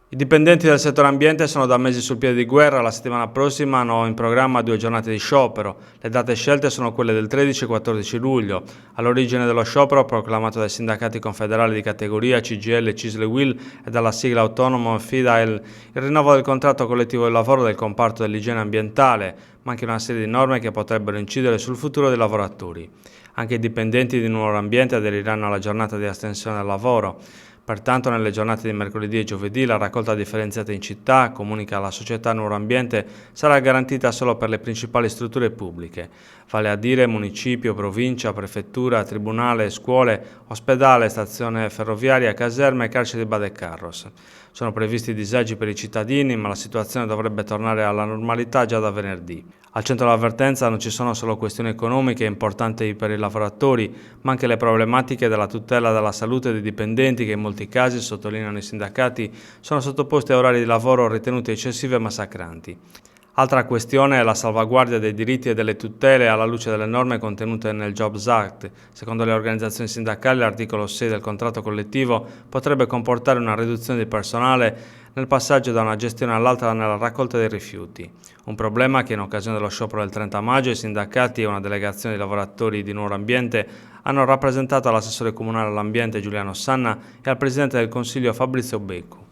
I dipendenti del settore ambiente sono da mesi sul piede di guerra. La settimana prossima hanno in programma 2 giornate di sciopero. Le date scelte sono quelle del 13 e 14 luglio. All'origine dello sciopero, proclamato dai sindacati confederali di categoria CGIL, CISL e UIL e dalla sigla autonoma FIDAL, il rinnovo del contratto collettivo di lavoro del comparto dell'igiene ambientale, ma anche una serie di norme che potrebbero incidere sul futuro dei lavoratori. Anche i dipendenti di Nuovo Ambiente aderiranno alla giornata di astensione dal lavoro. Pertanto nelle giornate di mercoledì e giovedì la raccolta differenziata in città, comunica la società Nuovo Ambiente, sarà garantita solo per le principali strutture pubbliche, vale a dire municipio, provincia, prefettura, tribunale, scuole, ospedale, stazione ferroviaria, caserme e carcere di Bade Carros. Sono previsti disagi per i cittadini, ma la situazione dovrebbe tornare alla normalità già da venerdì. Al centro dell'avvertenza non ci sono solo questioni economiche importanti per i lavoratori, ma anche le problematiche della tutela della salute dei dipendenti che in molti casi, sottolineano i sindacati, sono sottoposti a orari di lavoro ritenuti eccessivi e massacranti. Altra questione è la salvaguardia dei diritti e delle tutele alla luce delle norme contenute nel Jobs Act. Secondo le organizzazioni sindacali, l'articolo 6 del contratto collettivo potrebbe comportare una riduzione di personale nel passaggio da una gestione all'altra nella raccolta dei rifiuti. Un problema che in occasione dello sciopero del 30 maggio i sindacati e una delegazione di lavoratori di Nuovo Ambiente hanno rappresentato all'assessore comunale all'ambiente Giuliano Sanna e al presidente del Consiglio Fabrizio Beccu.